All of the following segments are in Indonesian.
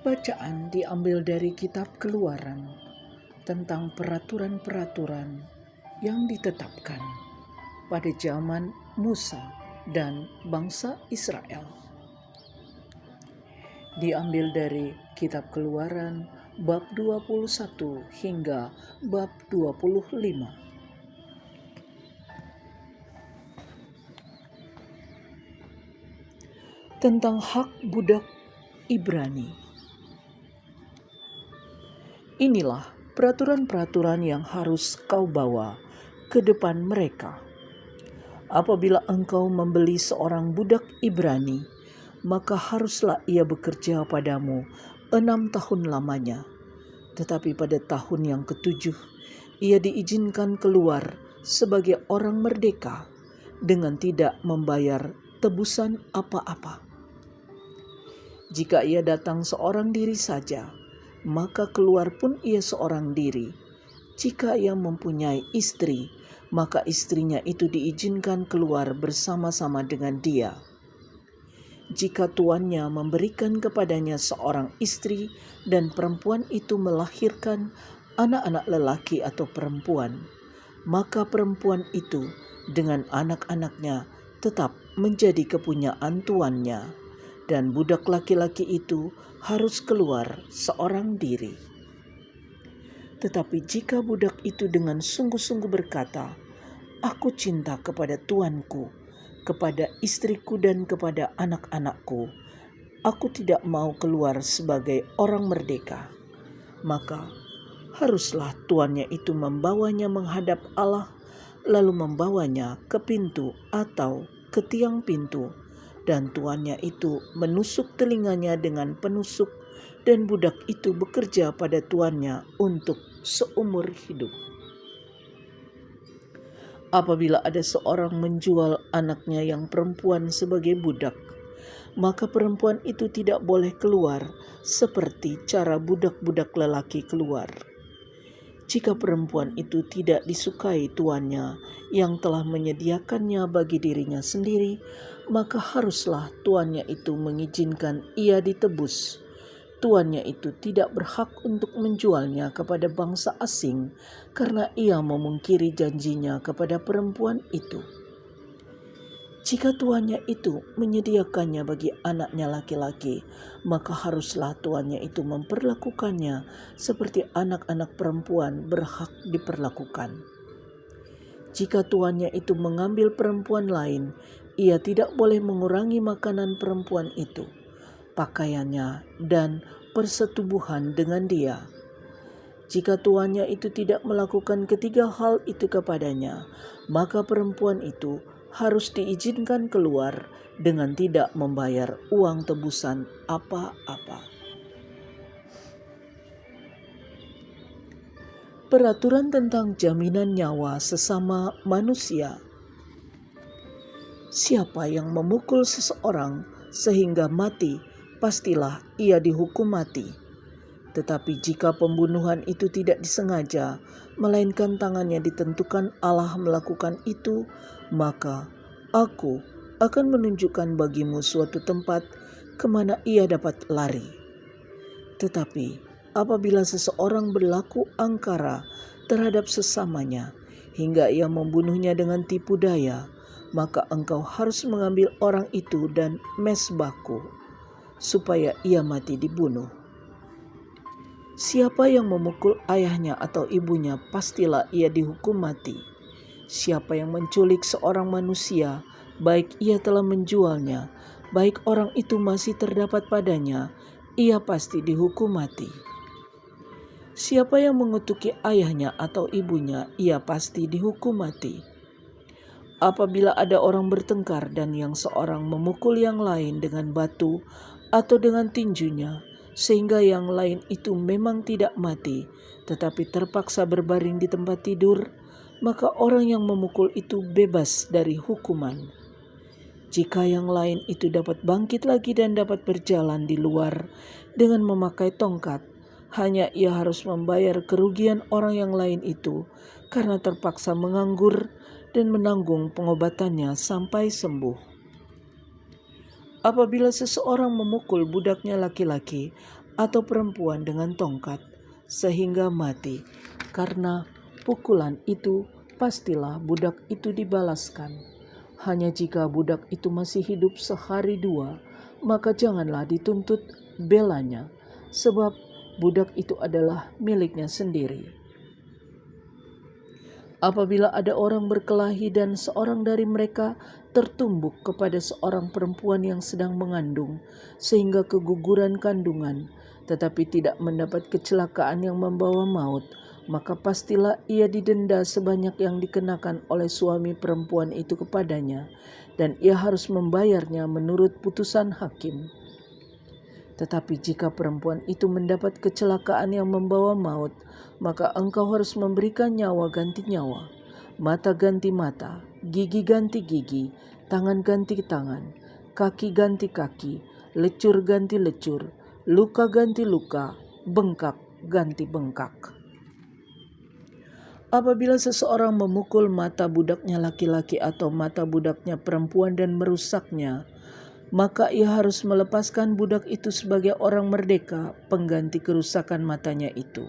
Bacaan diambil dari kitab Keluaran tentang peraturan-peraturan yang ditetapkan pada zaman Musa dan bangsa Israel. Diambil dari kitab Keluaran bab 21 hingga bab 25. Tentang hak budak Ibrani. Inilah peraturan-peraturan yang harus kau bawa ke depan mereka. Apabila engkau membeli seorang budak Ibrani, maka haruslah ia bekerja padamu 6 tahun lamanya. Tetapi pada tahun yang ke-7, ia diizinkan keluar sebagai orang merdeka dengan tidak membayar tebusan apa-apa. Jika ia datang seorang diri saja, maka keluar pun ia seorang diri. Jika ia mempunyai istri, maka istrinya itu diizinkan keluar bersama-sama dengan dia. Jika tuannya memberikan kepadanya seorang istri dan perempuan itu melahirkan anak-anak lelaki atau perempuan, maka perempuan itu dengan anak-anaknya tetap menjadi kepunyaan tuannya, dan budak laki-laki itu harus keluar seorang diri. Tetapi jika budak itu dengan sungguh-sungguh berkata, "Aku cinta kepada tuanku, kepada istriku dan kepada anak-anakku, aku tidak mau keluar sebagai orang merdeka," maka haruslah tuannya itu membawanya menghadap Allah, lalu membawanya ke pintu atau ke tiang pintu, dan tuannya itu menusuk telinganya dengan penusuk, dan budak itu bekerja pada tuannya untuk seumur hidup. Apabila ada seorang menjual anaknya yang perempuan sebagai budak, maka perempuan itu tidak boleh keluar seperti cara budak-budak lelaki keluar. Jika perempuan itu tidak disukai tuannya yang telah menyediakannya bagi dirinya sendiri, maka haruslah tuannya itu mengizinkan ia ditebus. Tuannya itu tidak berhak untuk menjualnya kepada bangsa asing karena ia memungkiri janjinya kepada perempuan itu. Jika tuannya itu menyediakannya bagi anaknya laki-laki, maka haruslah tuannya itu memperlakukannya seperti anak-anak perempuan berhak diperlakukan. Jika tuannya itu mengambil perempuan lain, ia tidak boleh mengurangi makanan perempuan itu, pakaiannya, dan persetubuhan dengan dia. Jika tuannya itu tidak melakukan ketiga hal itu kepadanya, maka perempuan itu harus diizinkan keluar dengan tidak membayar uang tebusan apa-apa. Peraturan tentang jaminan nyawa sesama manusia. Siapa yang memukul seseorang sehingga mati, pastilah ia dihukum mati. Tetapi jika pembunuhan itu tidak disengaja, melainkan tangannya ditentukan Allah melakukan itu, maka aku akan menunjukkan bagimu suatu tempat kemana ia dapat lari. Tetapi apabila seseorang berlaku angkara terhadap sesamanya, hingga ia membunuhnya dengan tipu daya, maka engkau harus mengambil orang itu dan mesbahku, supaya ia mati dibunuh. Siapa yang memukul ayahnya atau ibunya, pastilah ia dihukum mati. Siapa yang menculik seorang manusia, baik ia telah menjualnya, baik orang itu masih terdapat padanya, ia pasti dihukum mati. Siapa yang mengutuki ayahnya atau ibunya, ia pasti dihukum mati. Apabila ada orang bertengkar dan yang seorang memukul yang lain dengan batu atau dengan tinjunya, sehingga yang lain itu memang tidak mati, tetapi terpaksa berbaring di tempat tidur, maka orang yang memukul itu bebas dari hukuman. Jika yang lain itu dapat bangkit lagi dan dapat berjalan di luar dengan memakai tongkat, hanya ia harus membayar kerugian orang yang lain itu karena terpaksa menganggur dan menanggung pengobatannya sampai sembuh. Apabila seseorang memukul budaknya laki-laki atau perempuan dengan tongkat sehingga mati. Karena pukulan itu pastilah budak itu dibalaskan. Hanya jika budak itu masih hidup sehari dua, maka janganlah dituntut belanya, sebab budak itu adalah miliknya sendiri. Apabila ada orang berkelahi dan seorang dari mereka tertumbuk kepada seorang perempuan yang sedang mengandung, sehingga keguguran kandungan, tetapi tidak mendapat kecelakaan yang membawa maut, maka pastilah ia didenda sebanyak yang dikenakan oleh suami perempuan itu kepadanya, dan ia harus membayarnya menurut putusan hakim. Tetapi jika perempuan itu mendapat kecelakaan yang membawa maut, maka engkau harus memberikan nyawa ganti nyawa, mata ganti mata, gigi ganti gigi, tangan ganti tangan, kaki ganti kaki, lecur ganti lecur, luka ganti luka, bengkak ganti bengkak. Apabila seseorang memukul mata budaknya laki-laki atau mata budaknya perempuan dan merusaknya, maka ia harus melepaskan budak itu sebagai orang merdeka pengganti kerusakan matanya itu.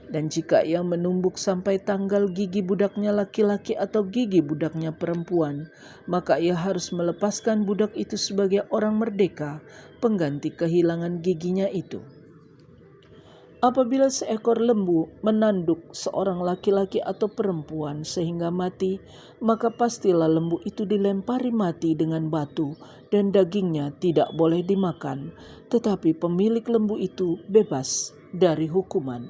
Dan jika ia menumbuk sampai tanggal gigi budaknya laki-laki atau gigi budaknya perempuan, maka ia harus melepaskan budak itu sebagai orang merdeka pengganti kehilangan giginya itu. Apabila seekor lembu menanduk seorang laki-laki atau perempuan sehingga mati, maka pastilah lembu itu dilempari mati dengan batu dan dagingnya tidak boleh dimakan, tetapi pemilik lembu itu bebas dari hukuman.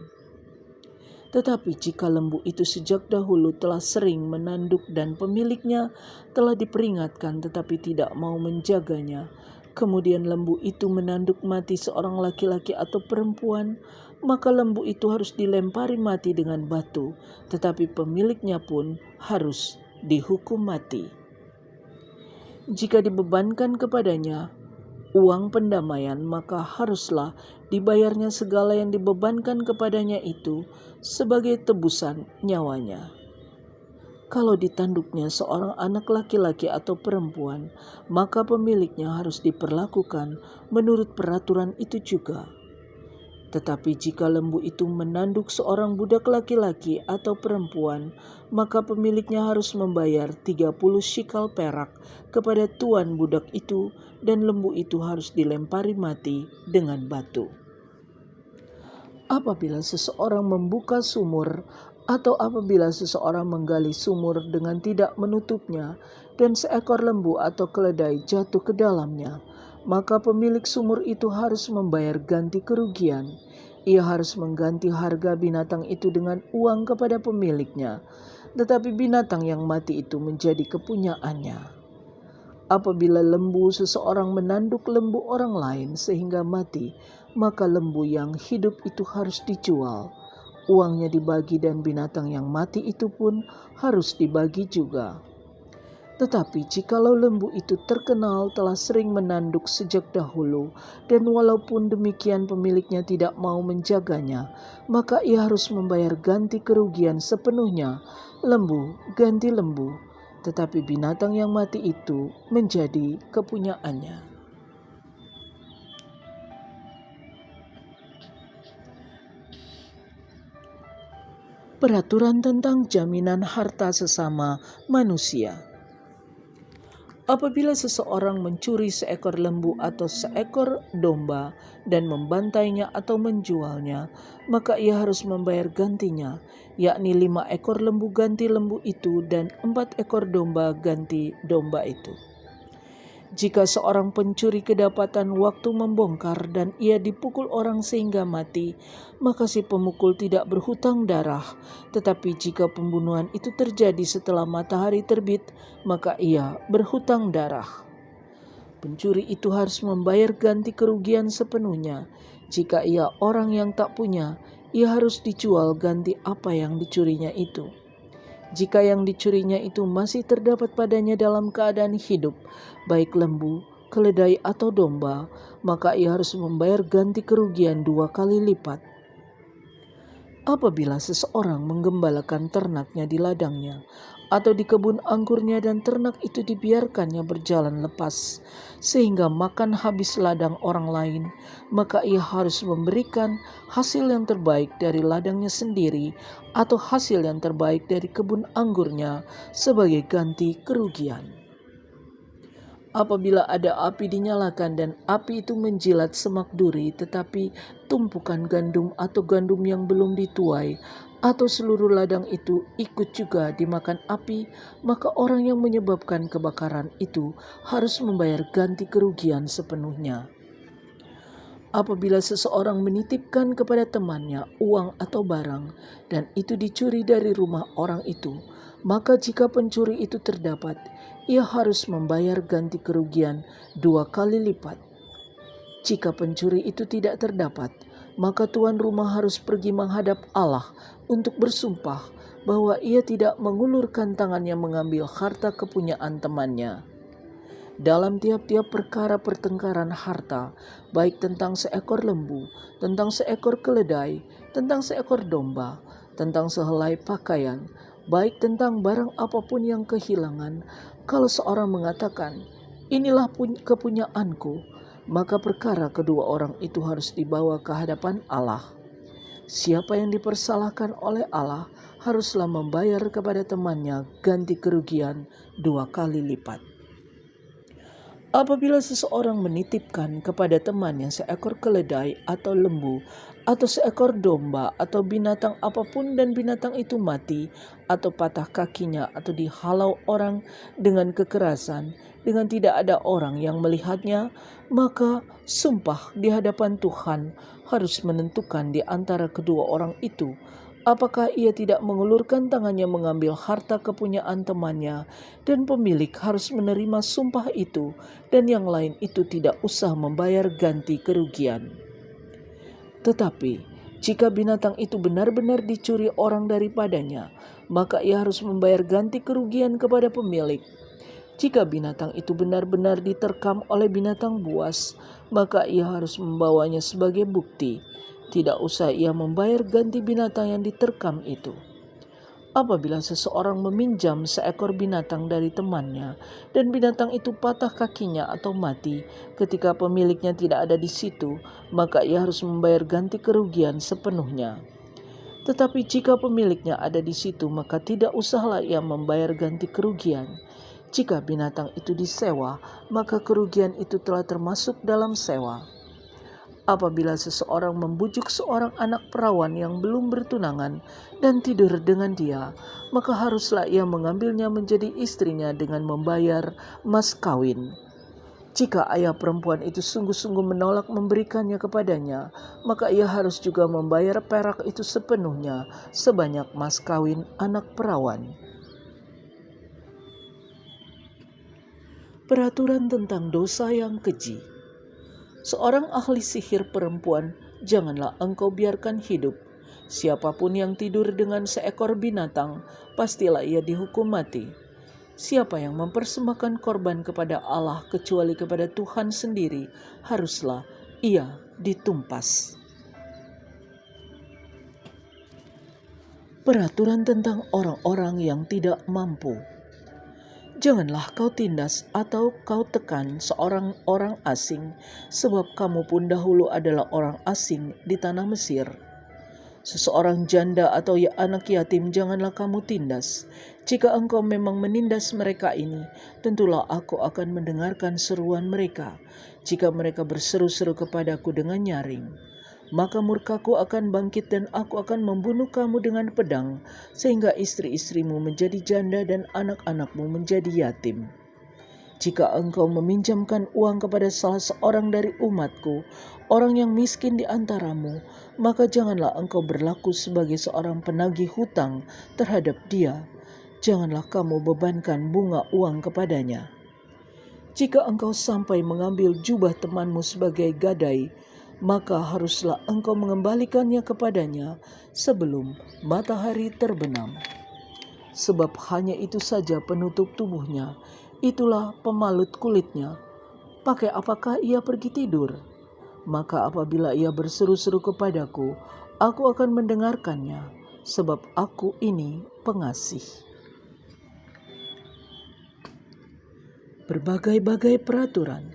Tetapi jika lembu itu sejak dahulu telah sering menanduk dan pemiliknya telah diperingatkan tetapi tidak mau menjaganya, kemudian lembu itu menanduk mati seorang laki-laki atau perempuan, maka lembu itu harus dilempari mati dengan batu, tetapi pemiliknya pun harus dihukum mati. Jika dibebankan kepadanya uang pendamaian, maka haruslah dibayarnya segala yang dibebankan kepadanya itu sebagai tebusan nyawanya. Kalau ditanduknya seorang anak laki-laki atau perempuan, maka pemiliknya harus diperlakukan menurut peraturan itu juga. Tetapi jika lembu itu menanduk seorang budak laki-laki atau perempuan, maka pemiliknya harus membayar 30 shikal perak kepada tuan budak itu, dan lembu itu harus dilempari mati dengan batu. Apabila seseorang membuka sumur atau apabila seseorang menggali sumur dengan tidak menutupnya dan seekor lembu atau keledai jatuh ke dalamnya, maka pemilik sumur itu harus membayar ganti kerugian. Ia harus mengganti harga binatang itu dengan uang kepada pemiliknya, tetapi binatang yang mati itu menjadi kepunyaannya. Apabila lembu seseorang menanduk lembu orang lain sehingga mati, maka lembu yang hidup itu harus dijual. Uangnya dibagi dan binatang yang mati itu pun harus dibagi juga. Tetapi jikalau lembu itu terkenal telah sering menanduk sejak dahulu, dan walaupun demikian pemiliknya tidak mau menjaganya, maka ia harus membayar ganti kerugian sepenuhnya, lembu ganti lembu, tetapi binatang yang mati itu menjadi kepunyaannya. Peraturan tentang jaminan harta sesama manusia. Apabila seseorang mencuri seekor lembu atau seekor domba dan membantainya atau menjualnya, maka ia harus membayar gantinya, yakni 5 ekor lembu ganti lembu itu dan 4 ekor domba ganti domba itu. Jika seorang pencuri kedapatan waktu membongkar dan ia dipukul orang sehingga mati, maka si pemukul tidak berhutang darah. Tetapi jika pembunuhan itu terjadi setelah matahari terbit, maka ia berhutang darah. Pencuri itu harus membayar ganti kerugian sepenuhnya. Jika ia orang yang tak punya, ia harus dijual ganti apa yang dicurinya itu. Jika yang dicurinya itu masih terdapat padanya dalam keadaan hidup, baik lembu, keledai atau domba, maka ia harus membayar ganti kerugian 2 kali lipat. Apabila seseorang menggembalakan ternaknya di ladangnya, atau di kebun anggurnya dan ternak itu dibiarkannya berjalan lepas, sehingga makan habis ladang orang lain, maka ia harus memberikan hasil yang terbaik dari ladangnya sendiri atau hasil yang terbaik dari kebun anggurnya sebagai ganti kerugian. Apabila ada api dinyalakan dan api itu menjilat semak duri, tetapi tumpukan gandum atau gandum yang belum dituai atau seluruh ladang itu ikut juga dimakan api, maka orang yang menyebabkan kebakaran itu harus membayar ganti kerugian sepenuhnya. Apabila seseorang menitipkan kepada temannya uang atau barang dan itu dicuri dari rumah orang itu, maka jika pencuri itu terdapat, ia harus membayar ganti kerugian 2 kali lipat. Jika pencuri itu tidak terdapat, maka tuan rumah harus pergi menghadap Allah untuk bersumpah bahwa ia tidak mengulurkan tangannya mengambil harta kepunyaan temannya. Dalam tiap-tiap perkara pertengkaran harta, baik tentang seekor lembu, tentang seekor keledai, tentang seekor domba, tentang sehelai pakaian, baik tentang barang apapun yang kehilangan, kalau seorang mengatakan, "Inilah kepunyaanku," maka perkara kedua orang itu harus dibawa ke hadapan Allah. Siapa yang dipersalahkan oleh Allah haruslah membayar kepada temannya ganti kerugian 2 kali lipat. Apabila seseorang menitipkan kepada temannya seekor keledai atau lembu atau seekor domba atau binatang apapun dan binatang itu mati atau patah kakinya atau dihalau orang dengan kekerasan dengan tidak ada orang yang melihatnya, maka sumpah di hadapan Tuhan harus menentukan di antara kedua orang itu apakah ia tidak mengulurkan tangannya mengambil harta kepunyaan temannya, dan pemilik harus menerima sumpah itu, dan yang lain itu tidak usah membayar ganti kerugian. Tetapi, jika binatang itu benar-benar dicuri orang daripadanya, maka ia harus membayar ganti kerugian kepada pemilik. Jika binatang itu benar-benar diterkam oleh binatang buas, maka ia harus membawanya sebagai bukti. Tidak usah ia membayar ganti binatang yang diterkam itu. Apabila seseorang meminjam seekor binatang dari temannya dan binatang itu patah kakinya atau mati ketika pemiliknya tidak ada di situ, maka ia harus membayar ganti kerugian sepenuhnya. Tetapi jika pemiliknya ada di situ, maka tidak usahlah ia membayar ganti kerugian. Jika binatang itu disewa, maka kerugian itu telah termasuk dalam sewa. Apabila seseorang membujuk seorang anak perawan yang belum bertunangan dan tidur dengan dia, maka haruslah ia mengambilnya menjadi istrinya dengan membayar mas kawin. Jika ayah perempuan itu sungguh-sungguh menolak memberikannya kepadanya, maka ia harus juga membayar perak itu sepenuhnya sebanyak mas kawin anak perawan. Peraturan tentang dosa yang keji. Seorang ahli sihir perempuan janganlah engkau biarkan hidup. Siapapun yang tidur dengan seekor binatang, pastilah ia dihukum mati. Siapa yang mempersembahkan korban kepada Allah kecuali kepada Tuhan sendiri, haruslah ia ditumpas. Peraturan tentang orang-orang yang tidak mampu. Janganlah kau tindas atau kau tekan seorang orang asing, sebab kamu pun dahulu adalah orang asing di tanah Mesir. Seseorang janda atau anak yatim janganlah kamu tindas. Jika engkau memang menindas mereka ini, tentulah aku akan mendengarkan seruan mereka. Jika mereka berseru-seru kepadaku dengan nyaring, maka murkaku akan bangkit dan aku akan membunuh kamu dengan pedang, sehingga istri-istrimu menjadi janda dan anak-anakmu menjadi yatim. Jika engkau meminjamkan uang kepada salah seorang dari umatku, orang yang miskin di antaramu, maka janganlah engkau berlaku sebagai seorang penagih hutang terhadap dia. Janganlah kamu bebankan bunga uang kepadanya. Jika engkau sampai mengambil jubah temanmu sebagai gadai, maka haruslah engkau mengembalikannya kepadanya sebelum matahari terbenam. Sebab hanya itu saja penutup tubuhnya, itulah pemalut kulitnya. Pakai apakah ia pergi tidur? Maka apabila ia berseru-seru kepadaku, aku akan mendengarkannya, sebab aku ini pengasih. berbagai-bagai peraturan.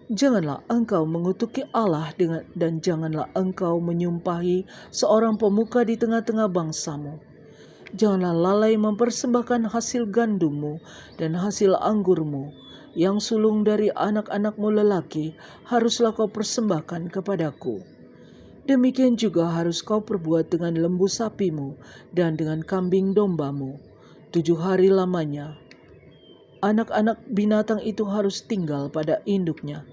Janganlah engkau mengutuki Allah dan janganlah engkau menyumpahi seorang pemuka di tengah-tengah bangsamu. Janganlah lalai mempersembahkan hasil gandummu dan hasil anggurmu. Yang sulung dari anak-anakmu lelaki haruslah kau persembahkan kepadaku. Demikian juga harus kau perbuat dengan lembu sapimu dan dengan kambing dombamu. 7 hari lamanya anak-anak binatang itu harus tinggal pada induknya.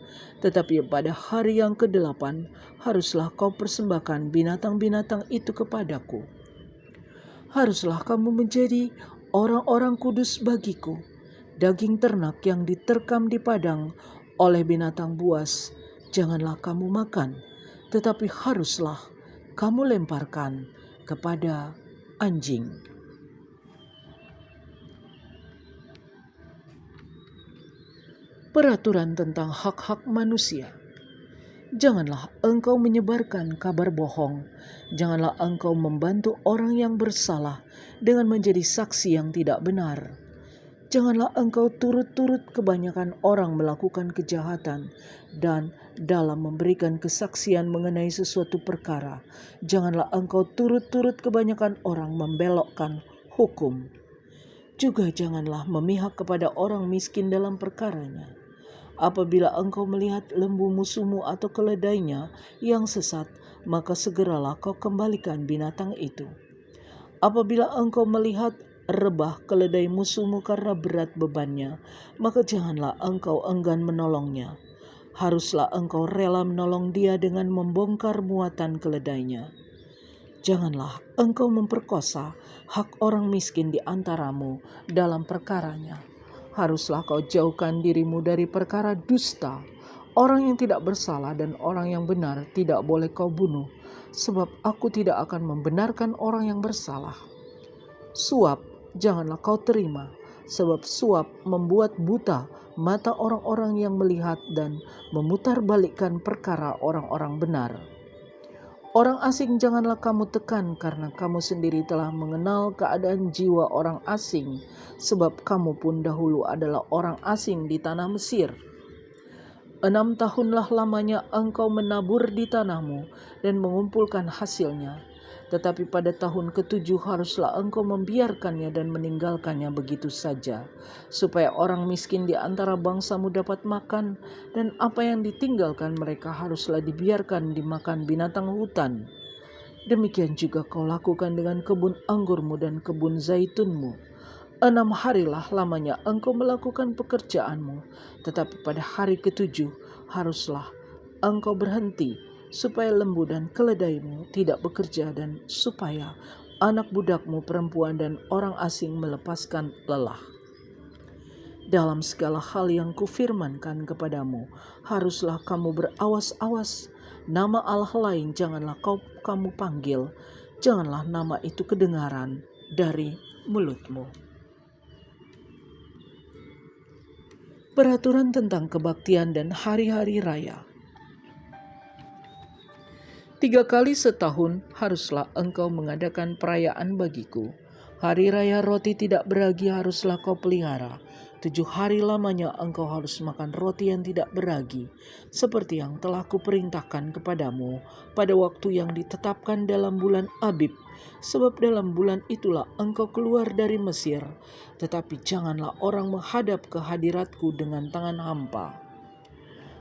Tetapi pada hari yang ke-8 haruslah kau persembahkan binatang-binatang itu kepadaku. Haruslah kamu menjadi orang-orang kudus bagiku. Daging ternak yang diterkam di padang oleh binatang buas janganlah kamu makan, tetapi haruslah kamu lemparkan kepada anjing. Peraturan tentang hak-hak manusia. Janganlah engkau menyebarkan kabar bohong. Janganlah engkau membantu orang yang bersalah dengan menjadi saksi yang tidak benar. Janganlah engkau turut-turut kebanyakan orang melakukan kejahatan dan dalam memberikan kesaksian mengenai sesuatu perkara. Janganlah engkau turut-turut kebanyakan orang membelokkan hukum. Juga janganlah memihak kepada orang miskin dalam perkaranya. Apabila engkau melihat lembu musuhmu atau keledainya yang sesat, maka segeralah kau kembalikan binatang itu. Apabila engkau melihat rebah keledai musuhmu karena berat bebannya, maka janganlah engkau enggan menolongnya. Haruslah engkau rela menolong dia dengan membongkar muatan keledainya. Janganlah engkau memperkosa hak orang miskin di antaramu dalam perkaranya. Haruslah kau jauhkan dirimu dari perkara dusta. Orang yang tidak bersalah dan orang yang benar tidak boleh kau bunuh, sebab aku tidak akan membenarkan orang yang bersalah. Suap janganlah kau terima, sebab suap membuat buta mata orang-orang yang melihat dan memutarbalikkan perkara orang-orang benar. Orang asing janganlah kamu tekan karena kamu sendiri telah mengenal keadaan jiwa orang asing, sebab kamu pun dahulu adalah orang asing di tanah Mesir. 6 tahunlah lamanya engkau menabur di tanahmu dan mengumpulkan hasilnya. Tetapi pada tahun ke-7 haruslah engkau membiarkannya dan meninggalkannya begitu saja, supaya orang miskin di antara bangsamu dapat makan, dan apa yang ditinggalkan mereka haruslah dibiarkan dimakan binatang hutan. Demikian juga kau lakukan dengan kebun anggurmu dan kebun zaitunmu. 6 harilah lamanya engkau melakukan pekerjaanmu, tetapi pada hari ke-7 haruslah engkau berhenti, supaya lembu dan keledaimu tidak bekerja dan supaya anak budakmu perempuan dan orang asing melepaskan lelah. Dalam segala hal yang kufirmankan kepadamu, haruslah kamu berawas-awas. Nama Allah lain janganlah kamu panggil, janganlah nama itu kedengaran dari mulutmu. Peraturan tentang kebaktian dan hari-hari raya. 3 kali setahun haruslah engkau mengadakan perayaan bagiku. Hari raya roti tidak beragi haruslah kau pelihara. 7 hari lamanya engkau harus makan roti yang tidak beragi, seperti yang telah kuperintahkan kepadamu pada waktu yang ditetapkan dalam bulan Abib. Sebab dalam bulan itulah engkau keluar dari Mesir. Tetapi janganlah orang menghadap ke hadiratku dengan tangan hampa.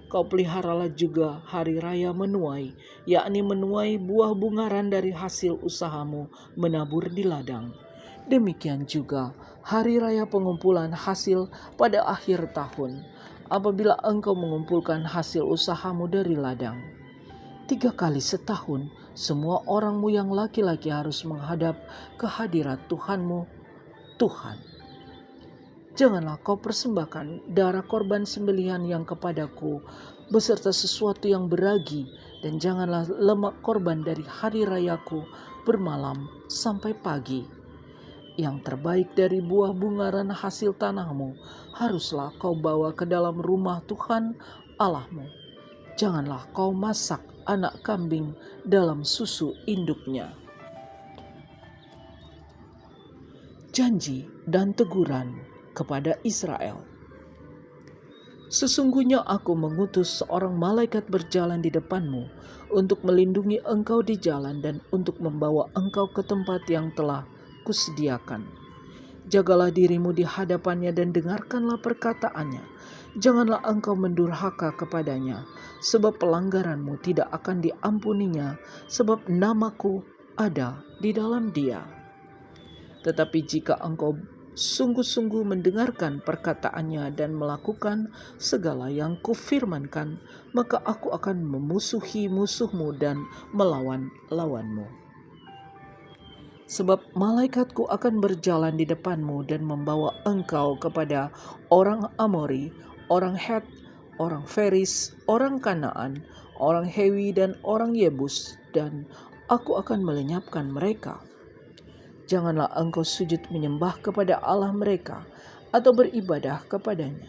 Kau peliharalah juga hari raya menuai, yakni menuai buah bungaran dari hasil usahamu menabur di ladang. Demikian juga hari raya pengumpulan hasil pada akhir tahun, apabila engkau mengumpulkan hasil usahamu dari ladang. 3 kali setahun, semua orangmu yang laki-laki harus menghadap ke hadirat Tuhanmu, Tuhan. Janganlah kau persembahkan darah korban sembelihan yang kepadaku beserta sesuatu yang beragi, dan janganlah lemak korban dari hari rayaku bermalam sampai pagi. Yang terbaik dari buah bungaran hasil tanahmu haruslah kau bawa ke dalam rumah Tuhan Allahmu. Janganlah kau masak anak kambing dalam susu induknya. Janji dan teguran kepada Israel. Sesungguhnya aku mengutus seorang malaikat berjalan di depanmu untuk melindungi engkau di jalan dan untuk membawa engkau ke tempat yang telah kusediakan. Jagalah dirimu di hadapannya dan dengarkanlah perkataannya. Janganlah engkau mendurhaka kepadanya, sebab pelanggaranmu tidak akan diampuninya, sebab namaku ada di dalam dia. Tetapi jika engkau sungguh-sungguh mendengarkan perkataannya dan melakukan segala yang kufirmankan, maka aku akan memusuhi musuhmu dan melawan lawanmu. Sebab malaikatku akan berjalan di depanmu dan membawa engkau kepada orang Amori, orang Het, orang Feris, orang Kanaan, orang Hewi, dan orang Yebus, dan aku akan melenyapkan mereka. Janganlah engkau sujud menyembah kepada Allah mereka atau beribadah kepadanya.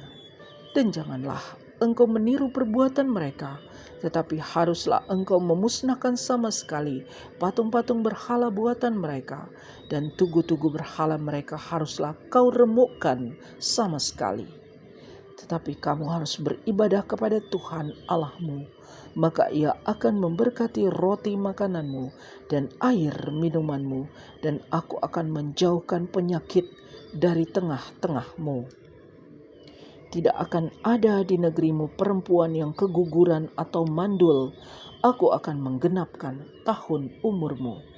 Dan janganlah engkau meniru perbuatan mereka, tetapi haruslah engkau memusnahkan sama sekali patung-patung berhala buatan mereka, dan tugu-tugu berhala mereka haruslah kau remukkan sama sekali. Tetapi kamu harus beribadah kepada Tuhan Allahmu, maka Ia akan memberkati roti makananmu dan air minumanmu, dan aku akan menjauhkan penyakit dari tengah-tengahmu. Tidak akan ada di negerimu perempuan yang keguguran atau mandul. Aku akan menggenapkan tahun umurmu.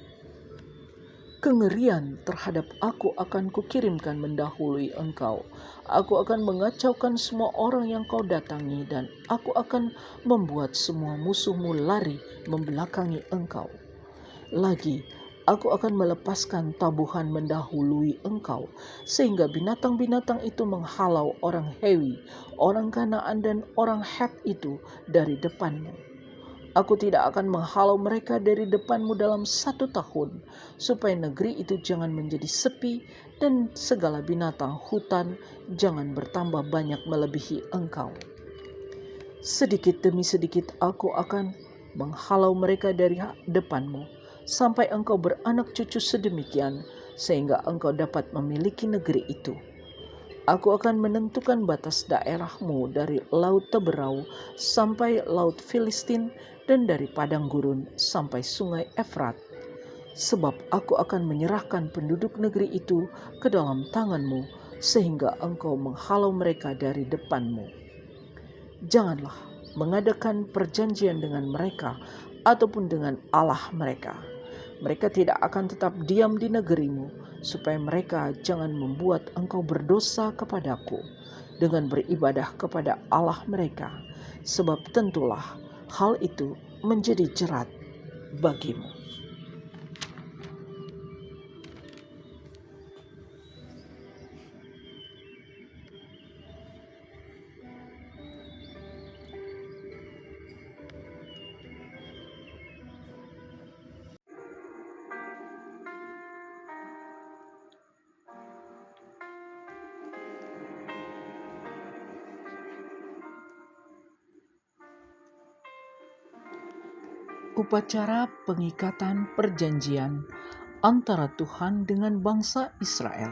Kengerian terhadap aku akan kukirimkan mendahului engkau. Aku akan mengacaukan semua orang yang kau datangi, dan aku akan membuat semua musuhmu lari membelakangi engkau. Lagi, aku akan melepaskan tabuhan mendahului engkau, sehingga binatang-binatang itu menghalau orang Hewi, orang Kanaan, dan orang Het itu dari depanmu. Aku tidak akan menghalau mereka dari depanmu dalam 1 tahun, supaya negeri itu jangan menjadi sepi dan segala binatang hutan jangan bertambah banyak melebihi engkau. Sedikit demi sedikit aku akan menghalau mereka dari depanmu, sampai engkau beranak cucu sedemikian, sehingga engkau dapat memiliki negeri itu. Aku akan menentukan batas daerahmu dari Laut Teberau sampai Laut Filistin, dan dari padang gurun sampai sungai Efrat. Sebab aku akan menyerahkan penduduk negeri itu ke dalam tanganmu, sehingga engkau menghalau mereka dari depanmu. Janganlah mengadakan perjanjian dengan mereka ataupun dengan Allah mereka. Mereka tidak akan tetap diam di negerimu, supaya mereka jangan membuat engkau berdosa kepadaku dengan beribadah kepada Allah mereka, sebab tentulah hal itu menjadi jerat bagimu. Upacara pengikatan perjanjian antara Tuhan dengan bangsa Israel.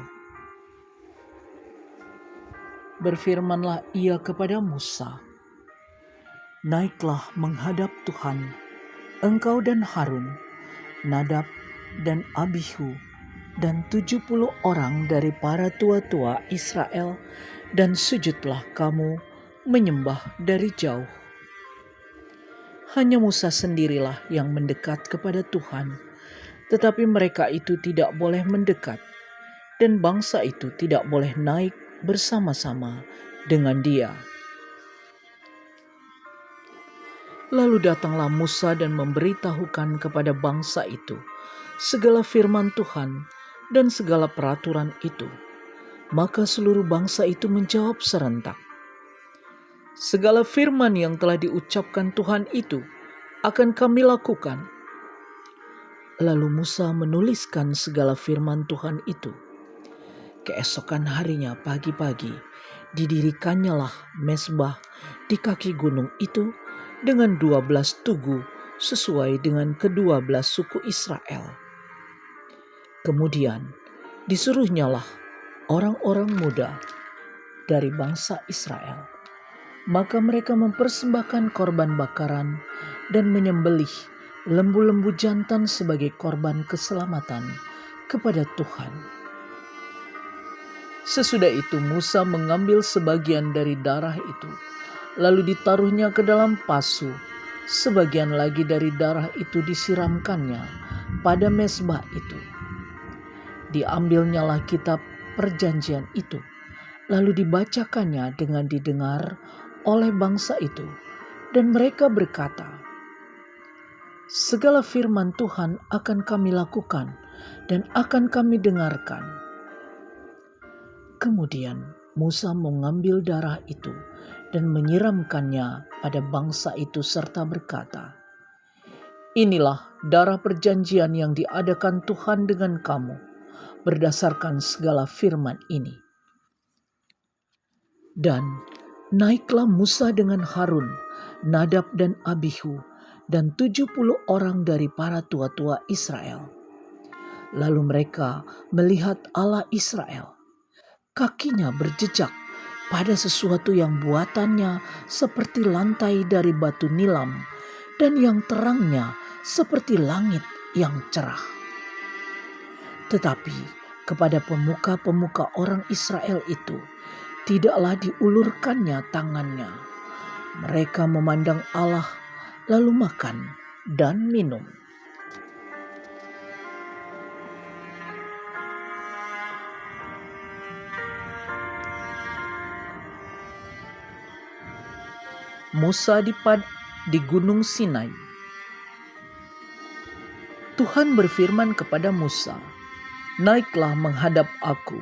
Berfirmanlah Ia kepada Musa, "Naiklah menghadap Tuhan, engkau dan Harun, Nadab dan Abihu, dan 70 orang dari para tua-tua Israel, dan sujudlah kamu menyembah dari jauh." Hanya Musa sendirilah yang mendekat kepada Tuhan, tetapi mereka itu tidak boleh mendekat, dan bangsa itu tidak boleh naik bersama-sama dengan dia. Lalu datanglah Musa dan memberitahukan kepada bangsa itu segala firman Tuhan dan segala peraturan itu. Maka seluruh bangsa itu menjawab serentak, "Segala firman yang telah diucapkan Tuhan itu akan kami lakukan." Lalu Musa menuliskan segala firman Tuhan itu. Keesokan harinya pagi-pagi didirikannya mezbah di kaki gunung itu dengan 12 tugu sesuai dengan ke-12 suku Israel. Kemudian disuruhnyalah orang-orang muda dari bangsa Israel Maka mereka mempersembahkan korban bakaran dan menyembelih lembu-lembu jantan sebagai korban keselamatan kepada Tuhan. Sesudah itu Musa mengambil sebagian dari darah itu, lalu ditaruhnya ke dalam pasu. Sebagian lagi dari darah itu disiramkannya pada mezbah itu. Diambilnyalah kitab perjanjian itu, lalu dibacakannya dengan didengar oleh bangsa itu. Dan mereka berkata, "Segala firman Tuhan akan kami lakukan dan akan kami dengarkan." Kemudian Musa mengambil darah itu dan menyiramkannya pada bangsa itu serta berkata, "Inilah darah perjanjian yang diadakan Tuhan dengan kamu berdasarkan segala firman ini." Dan naiklah Musa dengan Harun, Nadab dan Abihu, dan 70 orang dari para tua-tua Israel. Lalu mereka melihat Allah Israel. Kakinya berjejak pada sesuatu yang buatannya seperti lantai dari batu nilam, dan yang terangnya seperti langit yang cerah. Tetapi kepada pemuka-pemuka orang Israel itu tidaklah diulurkannya tangannya. Mereka memandang Allah, lalu makan dan minum. Musa di Gunung Sinai. Tuhan berfirman kepada Musa, "Naiklah menghadap aku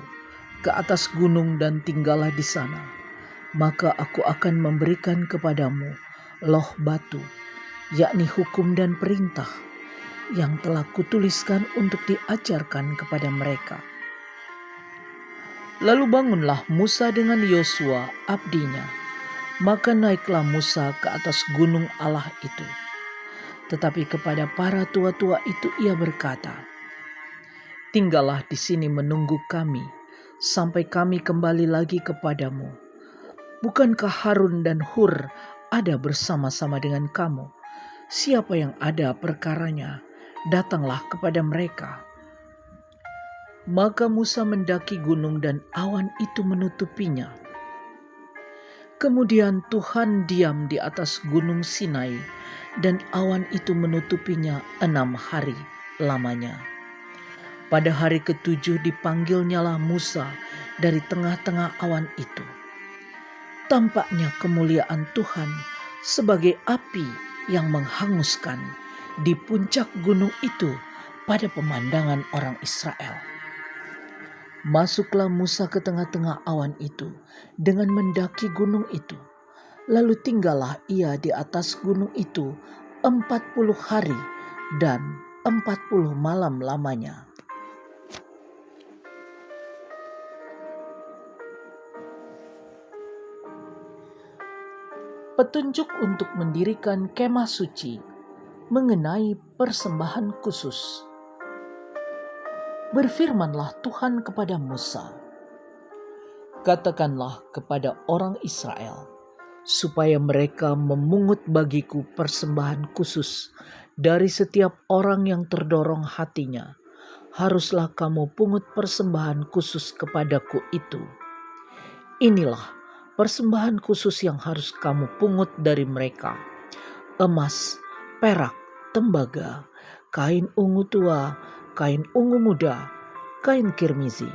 ke atas gunung dan tinggallah di sana. Maka aku akan memberikan kepadamu loh batu, yakni hukum dan perintah yang telah kutuliskan untuk diajarkan kepada mereka." Lalu bangunlah Musa dengan Yosua abdinya. Maka naiklah Musa ke atas gunung Allah itu. Tetapi kepada para tua-tua itu ia berkata, "Tinggallah di sini menunggu kami, sampai kami kembali lagi kepadamu. Bukankah Harun dan Hur ada bersama-sama dengan kamu? Siapa yang ada perkaranya, datanglah kepada mereka." Maka Musa mendaki gunung dan awan itu menutupinya. Kemudian Tuhan diam di atas gunung Sinai, dan awan itu menutupinya 6 hari lamanya. Pada hari ke-7 dipanggilnyalah Musa dari tengah-tengah awan itu. Tampaknya kemuliaan Tuhan sebagai api yang menghanguskan di puncak gunung itu pada pemandangan orang Israel. Masuklah Musa ke tengah-tengah awan itu dengan mendaki gunung itu. Lalu tinggallah ia di atas gunung itu 40 hari dan 40 malam lamanya. Petunjuk untuk mendirikan kemah suci mengenai persembahan khusus. Berfirmanlah Tuhan kepada Musa, "Katakanlah kepada orang Israel, supaya mereka memungut bagiku persembahan khusus dari setiap orang yang terdorong hatinya. Haruslah kamu pungut persembahan khusus kepadaku itu. Inilah persembahan khusus yang harus kamu pungut dari mereka: emas, perak, tembaga, kain ungu tua, kain ungu muda, kain kirmizi,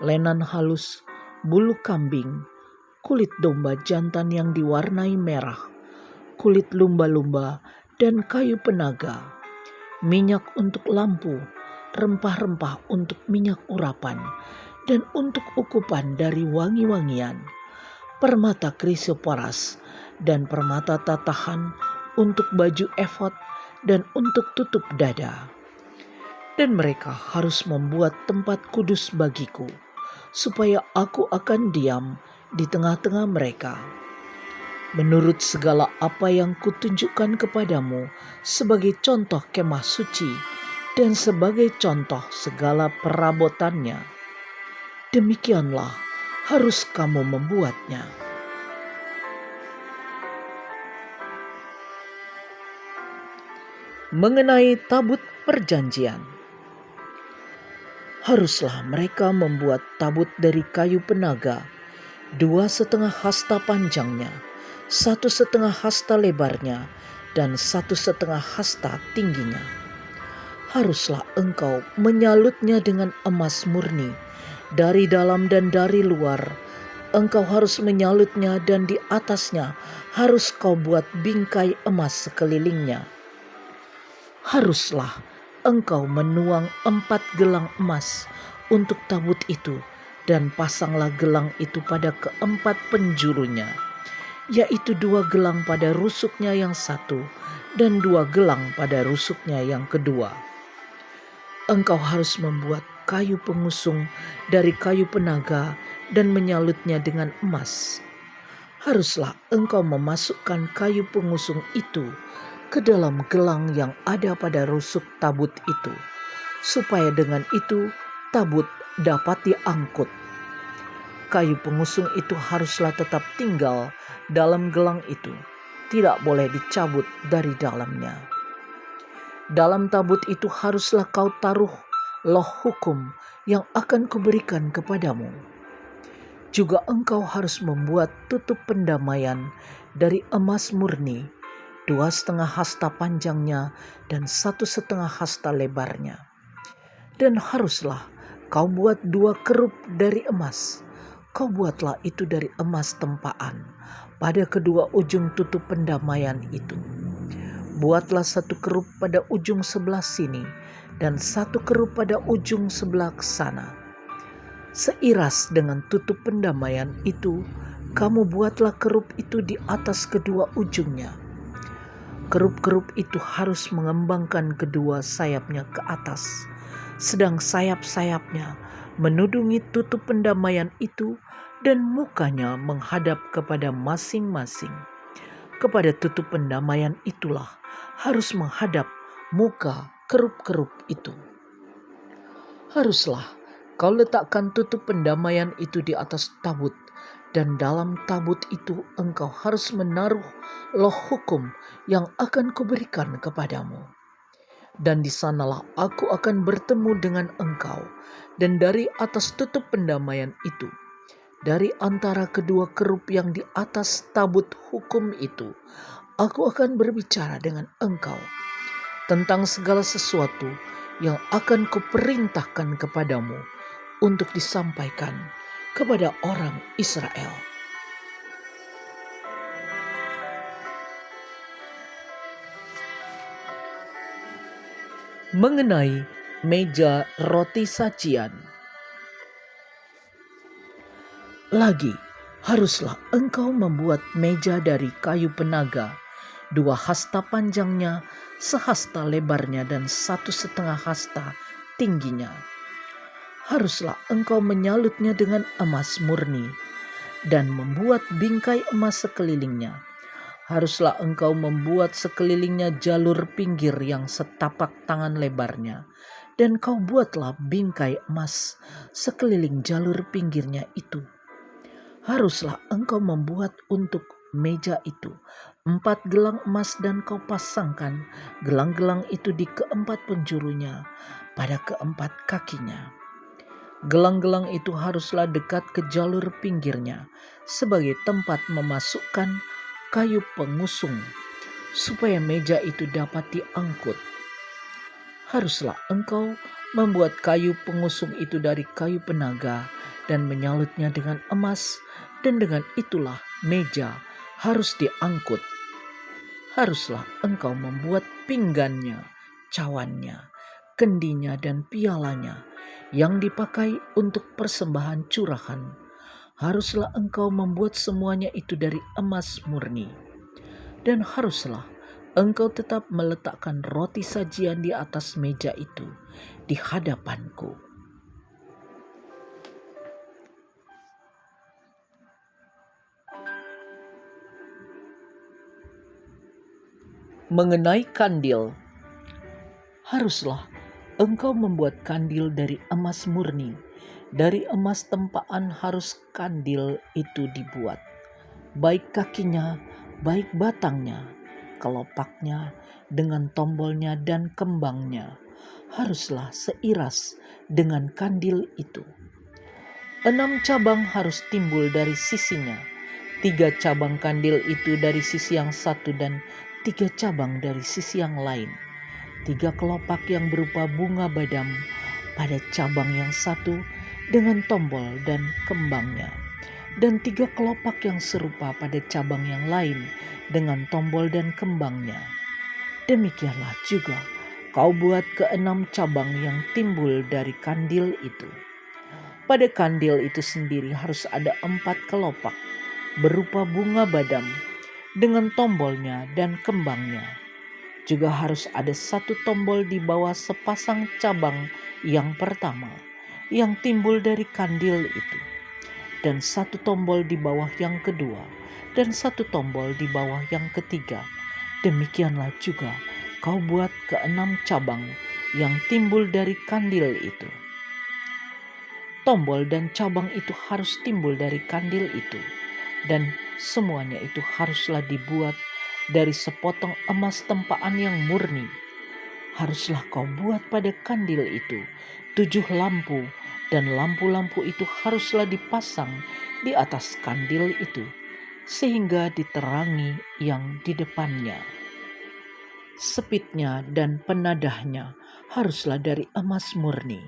lenan halus, bulu kambing, kulit domba jantan yang diwarnai merah, kulit lumba-lumba, dan kayu penaga, minyak untuk lampu, rempah-rempah untuk minyak urapan, dan untuk ukupan dari wangi-wangian, permata krisoporas, dan permata tatahan untuk baju efod dan untuk tutup dada. Dan mereka harus membuat tempat kudus bagiku, supaya aku akan diam di tengah-tengah mereka. Menurut segala apa yang kutunjukkan kepadamu sebagai contoh kemah suci dan sebagai contoh segala perabotannya, demikianlah harus kamu membuatnya. Mengenai tabut perjanjian, haruslah mereka membuat tabut dari kayu penaga, 2,5 hasta panjangnya, 1,5 hasta lebarnya, dan 1,5 hasta tingginya. Haruslah engkau menyalutnya dengan emas murni, dari dalam dan dari luar. Engkau harus menyalutnya, dan di atasnya harus kau buat bingkai emas sekelilingnya. Haruslah engkau menuang 4 gelang emas untuk tabut itu, dan pasanglah gelang itu pada keempat penjurunya, yaitu 2 gelang pada rusuknya yang satu, dan 2 gelang pada rusuknya yang kedua. Engkau harus membuat kayu pengusung dari kayu penaga dan menyalutnya dengan emas. Haruslah engkau memasukkan kayu pengusung itu ke dalam gelang yang ada pada rusuk tabut itu, supaya dengan itu tabut dapat diangkut. Kayu pengusung itu haruslah tetap tinggal dalam gelang itu, tidak boleh dicabut dari dalamnya. Dalam tabut itu haruslah kau taruh loh hukum yang akan kuberikan kepadamu. Juga engkau harus membuat tutup pendamaian dari emas murni, 2,5 hasta panjangnya dan 1,5 hasta lebarnya. Dan haruslah kau buat 2 kerup dari emas. Kau buatlah itu dari emas tempaan pada kedua ujung tutup pendamaian itu. Buatlah 1 kerup pada ujung sebelah sini dan 1 kerup pada ujung sebelah sana. Seiras dengan tutup pendamaian itu, kamu buatlah kerup itu di atas kedua ujungnya. Kerup-kerup itu harus mengembangkan kedua sayapnya ke atas, sedang sayap-sayapnya menudungi tutup pendamaian itu, dan mukanya menghadap kepada masing-masing. Kepada tutup pendamaian itulah harus menghadap muka kerup-kerup itu. Haruslah kau letakkan tutup pendamaian itu di atas tabut, dan dalam tabut itu engkau harus menaruh loh hukum yang akan kuberikan kepadamu. Dan di sanalah aku akan bertemu dengan engkau, dan dari atas tutup pendamaian itu, dari antara kedua kerup yang di atas tabut hukum itu, aku akan berbicara dengan engkau tentang segala sesuatu yang akan kuperintahkan kepadamu untuk disampaikan kepada orang Israel. Mengenai meja roti sajian, lagi haruslah engkau membuat meja dari kayu penaga, 2 hasta panjangnya, 1 hasta lebarnya, dan 1,5 hasta tingginya. Haruslah engkau menyalutnya dengan emas murni dan membuat bingkai emas sekelilingnya. Haruslah engkau membuat sekelilingnya jalur pinggir yang setapak tangan lebarnya, dan kau buatlah bingkai emas sekeliling jalur pinggirnya itu. Haruslah engkau membuat untuk meja itu 4 gelang emas, dan kau pasangkan gelang-gelang itu di keempat penjurunya pada keempat kakinya. Gelang-gelang itu haruslah dekat ke jalur pinggirnya sebagai tempat memasukkan kayu pengusung, supaya meja itu dapat diangkut. Haruslah engkau membuat kayu pengusung itu dari kayu penaga dan menyalutnya dengan emas, dan dengan itulah meja harus diangkut. Haruslah engkau membuat pinggannya, cawannya, kendinya, dan pialanya yang dipakai untuk persembahan curahan. Haruslah engkau membuat semuanya itu dari emas murni. Dan haruslah engkau tetap meletakkan roti sajian di atas meja itu di hadapanku. Mengenai kandil, haruslah engkau membuat kandil dari emas murni. Dari emas tempaan harus kandil itu dibuat, baik kakinya, baik batangnya. kelopaknya dengan tombolnya dan kembangnya haruslah seiras dengan kandil itu. 6 cabang harus timbul dari sisinya, 3 cabang kandil itu dari sisi yang satu dan 3 cabang dari sisi yang lain. 3 kelopak yang berupa bunga badam pada cabang yang satu dengan tombol dan kembangnya, dan 3 kelopak yang serupa pada cabang yang lain dengan tombol dan kembangnya. Demikianlah juga kau buat ke-6 cabang yang timbul dari kandil itu. Pada kandil itu sendiri harus ada 4 kelopak berupa bunga badam dengan tombolnya dan kembangnya. Juga harus ada 1 tombol di bawah sepasang cabang yang pertama yang timbul dari kandil itu, dan 1 tombol di bawah yang kedua, dan 1 tombol di bawah yang ketiga. Demikianlah juga kau buat ke-6 cabang yang timbul dari kandil itu. Tombol dan cabang itu harus timbul dari kandil itu, dan semuanya itu haruslah dibuat dari sepotong emas tempaan yang murni. Haruslah kau buat pada kandil itu 7 lampu, dan lampu-lampu itu haruslah dipasang di atas kandil itu, sehingga diterangi yang di depannya. Sepitnya dan penadahnya haruslah dari emas murni.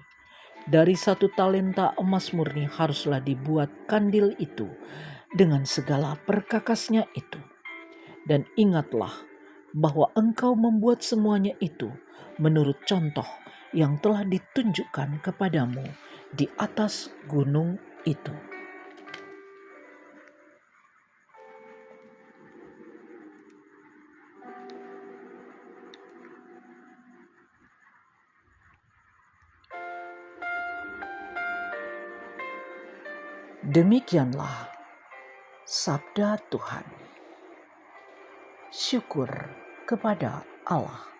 Dari 1 talenta emas murni haruslah dibuat kandil itu dengan segala perkakasnya itu. Dan ingatlah bahwa engkau membuat semuanya itu menurut contoh yang telah ditunjukkan kepadamu di atas gunung itu. Demikianlah sabda Tuhan. Syukur kepada Allah.